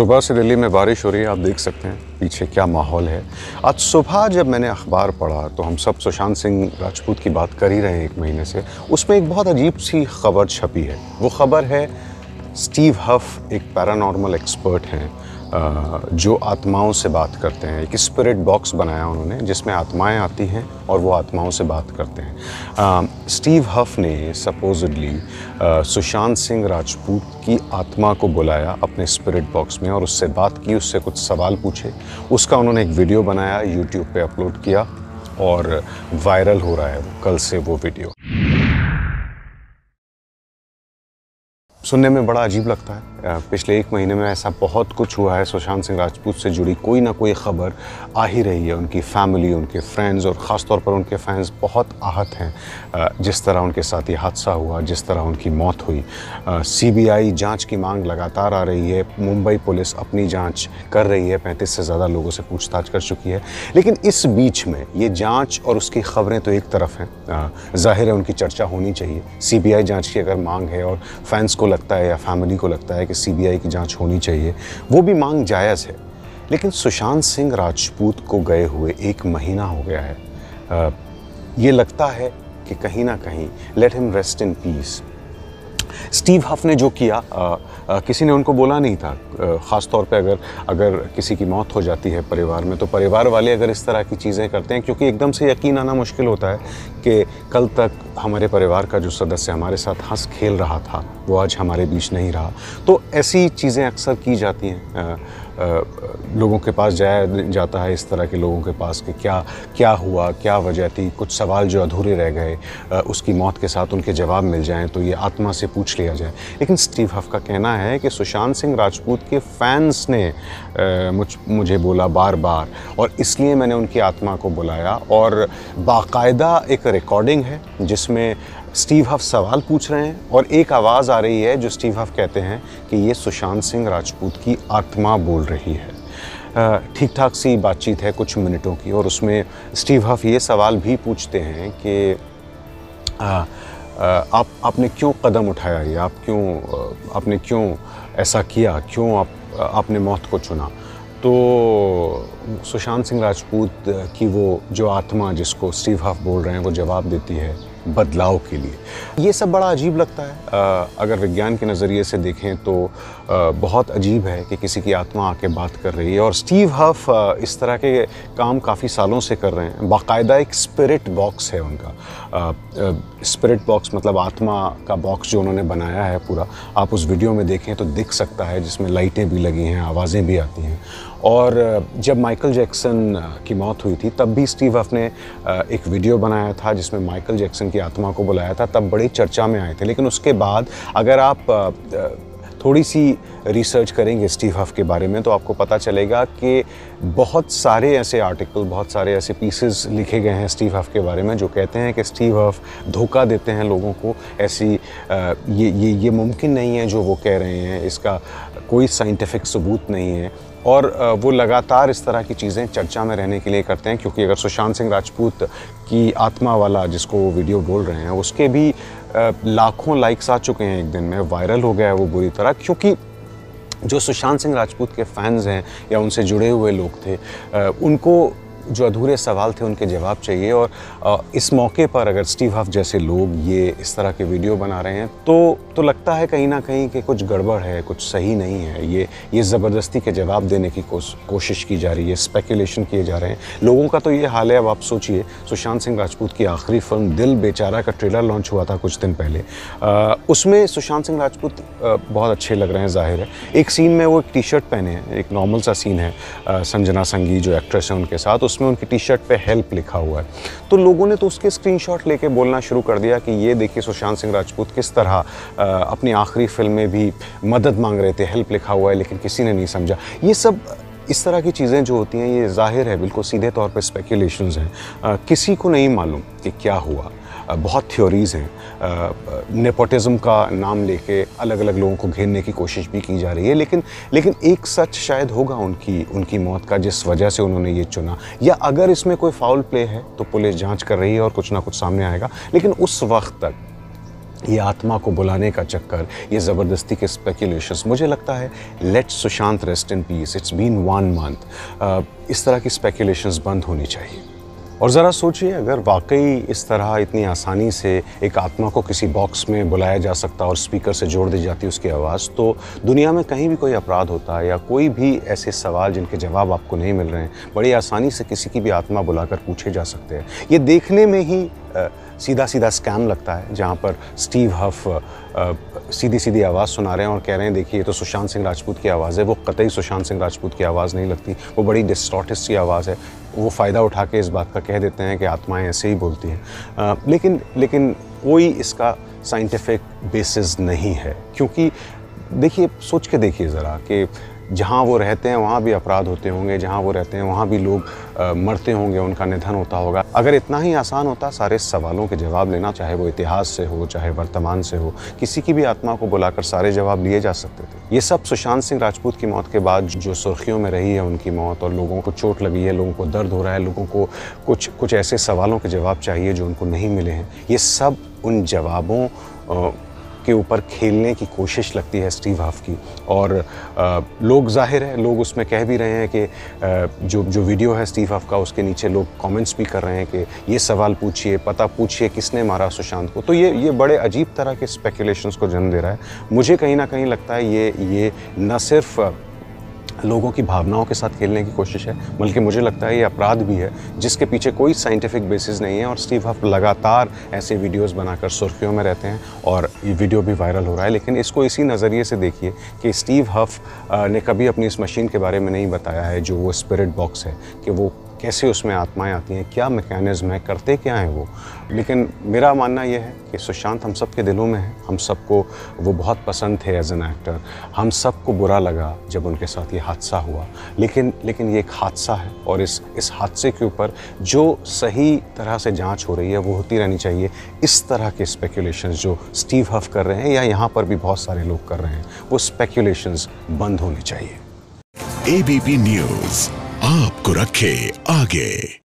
सुबह से दिल्ली में बारिश हो रही है, आप देख सकते हैं पीछे क्या माहौल है। आज सुबह जब मैंने अखबार पढ़ा तो हम सब सुशांत सिंह राजपूत की बात कर ही रहे हैं 1 महीने से। उसमें एक बहुत अजीब सी खबर छपी है। वो खबर है स्टीव हफ एक पैरानॉर्मल एक्सपर्ट हैं जो आत्माओं से बात करते हैं। एक स्पिरिट बॉक्स बनाया उन्होंने जिसमें आत्माएं आती हैं और वो आत्माओं से बात करते हैं। स्टीव हफ ने सपोजिडली सुशांत सिंह राजपूत की आत्मा को बुलाया अपने स्पिरिट बॉक्स में और उससे बात की, उससे कुछ सवाल पूछे। उसका उन्होंने एक वीडियो बनाया, यूट्यूब पे अपलोड किया और वायरल हो रहा है कल से वो वीडियो। सुनने में बड़ा अजीब लगता है। पिछले 1 महीने में ऐसा बहुत कुछ हुआ है। सुशांत सिंह राजपूत से जुड़ी कोई ना कोई खबर आ ही रही है। उनकी फैमिली, उनके फ्रेंड्स और ख़ास तौर पर उनके फैंस बहुत आहत हैं। जिस तरह उनके साथ ये हादसा हुआ, जिस तरह उनकी मौत हुई। सीबीआई जांच की मांग लगातार आ रही है। मुंबई पुलिस अपनी जांच कर रही है, 35 से ज़्यादा लोगों से पूछताछ कर चुकी है। लेकिन इस बीच में ये जाँच और उसकी खबरें तो एक तरफ हैं। ज़ाहिर है उनकी चर्चा होनी चाहिए। सीबीआई जाँच की अगर मांग है और फैंस को लगता है या फैमिली को लगता है कि सीबीआई की जांच होनी चाहिए, वो भी मांग जायज़ है। लेकिन सुशांत सिंह राजपूत को गए हुए 1 महीना हो गया है। ये लगता है कि कहीं ना कहीं let him rest in peace. Steve Huff ने जो किया किसी ने उनको बोला नहीं था। ख़ास तौर पे अगर किसी की मौत हो जाती है परिवार में, तो परिवार वाले अगर इस तरह की चीज़ें करते हैं, क्योंकि एकदम से यकीन आना मुश्किल होता है कि कल तक हमारे परिवार का जो सदस्य हमारे साथ हंस खेल रहा था वो आज हमारे बीच नहीं रहा। तो ऐसी चीज़ें अक्सर की जाती हैं। लोगों के पास जाया जाता है, इस तरह के लोगों के पास कि क्या हुआ, क्या वजह थी। कुछ सवाल जो अधूरे रह गए उसकी मौत के साथ उनके जवाब मिल जाएं तो ये आत्मा से पूछ लिया जाए। लेकिन स्टीव हफ का कहना है कि सुशांत सिंह राजपूत के फैंस ने मुझे बोला बार बार और इसलिए मैंने उनकी आत्मा को बुलाया। और बाकायदा एक रिकॉर्डिंग है जिसमें स्टीव हफ सवाल पूछ रहे हैं और एक आवाज़ आ रही है जो स्टीव हफ कहते हैं कि ये सुशांत सिंह राजपूत की आत्मा बोल रही है। ठीक ठाक सी बातचीत है कुछ मिनटों की और उसमें स्टीव हफ ये सवाल भी पूछते हैं कि आपने क्यों कदम उठाया, ये आपने क्यों ऐसा किया, क्यों आपने मौत को चुना। तो सुशांत सिंह राजपूत की वो जो आत्मा जिसको स्टीव हफ बोल रहे हैं वो जवाब देती है बदलाव के लिए। ये सब बड़ा अजीब लगता है। अगर विज्ञान के नज़रिए से देखें तो बहुत अजीब है कि किसी की आत्मा आके बात कर रही है। और स्टीव हफ इस तरह के काम काफ़ी सालों से कर रहे हैं। बाकायदा एक स्पिरिट बॉक्स है उनका। स्पिरिट बॉक्स मतलब आत्मा का बॉक्स जो उन्होंने बनाया है पूरा। आप उस वीडियो में देखें तो दिख सकता है, जिसमें लाइटें भी लगी हैं, आवाज़ें भी आती हैं। और जब माइकल जैक्सन की मौत हुई थी तब भी स्टीव हफ ने एक वीडियो बनाया था जिसमें माइकल जैक्सन की आत्मा को बुलाया था। तब बड़ी चर्चा में आए थे। लेकिन उसके बाद अगर आप थोड़ी सी रिसर्च करेंगे स्टीव हफ के बारे में तो आपको पता चलेगा कि बहुत सारे ऐसे आर्टिकल, बहुत सारे ऐसे पीसेस लिखे गए हैं स्टीव हफ के बारे में जो कहते हैं कि स्टीव हफ धोखा देते हैं लोगों को। ऐसी ये मुमकिन नहीं है जो वो कह रहे हैं, इसका कोई साइंटिफिक सबूत नहीं है। और वो लगातार इस तरह की चीज़ें चर्चा में रहने के लिए करते हैं, क्योंकि अगर सुशांत सिंह राजपूत की आत्मा वाला जिसको वो वीडियो बोल रहे हैं उसके भी लाखों लाइक्स आ चुके हैं 1 दिन में, वायरल हो गया है वो बुरी तरह। क्योंकि जो सुशांत सिंह राजपूत के फैंस हैं या उनसे जुड़े हुए लोग थे, उनको जो अधूरे सवाल थे उनके जवाब चाहिए। और इस मौके पर अगर स्टीव हफ जैसे लोग ये इस तरह के वीडियो बना रहे हैं तो लगता है कहीं ना कहीं कि कुछ गड़बड़ है, कुछ सही नहीं है। ये ज़बरदस्ती के जवाब देने की कोशिश की जा रही है, स्पेकुलेशन किए जा रहे हैं लोगों का। तो ये हाल है। अब आप सोचिए, सुशांत सिंह राजपूत की आखिरी फिल्म दिल बेचारा का ट्रेलर लॉन्च हुआ था कुछ दिन पहले। उसमें सुशांत सिंह राजपूत बहुत अच्छे लग रहे हैं, जाहिर है। एक सीन में वो एक टी शर्ट पहने हैं, एक नॉर्मल सा सीन है। संजना संगी जो एक्ट्रेस है उनके साथ, उसमें उनकी टी शर्ट पे हेल्प लिखा हुआ है। तो लोगों ने तो उसके स्क्रीनशॉट लेके बोलना शुरू कर दिया कि ये देखिए सुशांत सिंह राजपूत किस तरह अपनी आखिरी फिल्म में भी मदद मांग रहे थे, हेल्प लिखा हुआ है, लेकिन किसी ने नहीं समझा। ये सब इस तरह की चीज़ें जो होती हैं ये जाहिर है बिल्कुल सीधे तौर पे स्पेकुलेशंस हैं। किसी को नहीं मालूम कि क्या हुआ। बहुत थ्योरीज़ हैं। नेपोटिज्म का नाम लेके अलग अलग लोगों को घेरने की कोशिश भी की जा रही है। लेकिन एक सच शायद होगा उनकी मौत का, जिस वजह से उन्होंने ये चुना। या अगर इसमें कोई फाउल प्ले है तो पुलिस जांच कर रही है और कुछ ना कुछ सामने आएगा। लेकिन उस वक्त तक ये आत्मा को बुलाने का चक्कर, ये ज़बरदस्ती के स्पेकुलेशंस, मुझे लगता है late Sushant rest in peace, it's been 1 month, इस तरह की स्पेकुलेशंस बंद होनी चाहिए। और ज़रा सोचिए, अगर वाकई इस तरह इतनी आसानी से एक आत्मा को किसी बॉक्स में बुलाया जा सकता और स्पीकर से जोड़ दी जाती उसकी आवाज़, तो दुनिया में कहीं भी कोई अपराध होता है या कोई भी ऐसे सवाल जिनके जवाब आपको नहीं मिल रहे हैं, बड़ी आसानी से किसी की भी आत्मा बुलाकर पूछे जा सकते हैं। ये देखने में ही सीधा सीधा स्कैम लगता है, जहाँ पर स्टीव हफ सीधी सीधी आवाज़ सुना रहे हैं और कह रहे हैं देखिए ये तो सुशांत सिंह राजपूत की आवाज़ है। वो कतई सुशांत सिंह राजपूत की आवाज़ नहीं लगती, वो बड़ी डिस्टॉर्टेड सी आवाज़ है। वो फ़ायदा उठा के इस बात का कह देते हैं कि आत्माएं ऐसे ही बोलती हैं, लेकिन कोई इसका साइंटिफिक बेसिस नहीं है। क्योंकि देखिए, सोच के देखिए ज़रा कि जहाँ वो रहते हैं वहाँ भी अपराध होते होंगे, जहाँ वो रहते हैं वहाँ भी लोग मरते होंगे, उनका निधन होता होगा। अगर इतना ही आसान होता सारे सवालों के जवाब लेना, चाहे वो इतिहास से हो चाहे वर्तमान से हो, किसी की भी आत्मा को बुलाकर सारे जवाब लिए जा सकते थे। ये सब सुशांत सिंह राजपूत की मौत के बाद जो सुर्खियों में रही है उनकी मौत, और लोगों को चोट लगी है, लोगों को दर्द हो रहा है, लोगों को कुछ ऐसे सवालों के जवाब चाहिए जो उनको नहीं मिले हैं, ये सब उन जवाबों के ऊपर खेलने की कोशिश लगती है स्टीव हफ की। और लोग, जाहिर है लोग उसमें कह भी रहे हैं कि जो वीडियो है स्टीव हफ का, उसके नीचे लोग कमेंट्स भी कर रहे हैं कि ये सवाल पूछिए, पता पूछिए किसने मारा सुशांत को। तो ये बड़े अजीब तरह के स्पेकुलेशंस को जन्म दे रहा है। मुझे कहीं ना कहीं लगता है ये न सिर्फ लोगों की भावनाओं के साथ खेलने की कोशिश है, बल्कि मुझे लगता है ये अपराध भी है जिसके पीछे कोई साइंटिफिक बेसिस नहीं है। और स्टीव हफ लगातार ऐसे वीडियोस बनाकर सुर्खियों में रहते हैं और ये वीडियो भी वायरल हो रहा है। लेकिन इसको इसी नज़रिए से देखिए कि स्टीव हफ ने कभी अपनी इस मशीन के बारे में नहीं बताया है, जो वो स्पिरिट बॉक्स है, कि वो कैसे उसमें आत्माएं आती हैं, क्या मैकेनिज़्म है, करते क्या हैं वो। लेकिन मेरा मानना ये है कि सुशांत हम सब के दिलों में है, हम सबको वो बहुत पसंद थे एज एन एक्टर। हम सबको बुरा लगा जब उनके साथ ये हादसा हुआ, लेकिन ये एक हादसा है और इस हादसे के ऊपर जो सही तरह से जांच हो रही है वो होती रहनी चाहिए। इस तरह के स्पेकुलेशंस जो स्टीव हफ कर रहे हैं या यहाँ पर भी बहुत सारे लोग कर रहे हैं, वो स्पेकुलेशंस बंद होने चाहिए। एबीपी न्यूज़ आपको रखे आगे।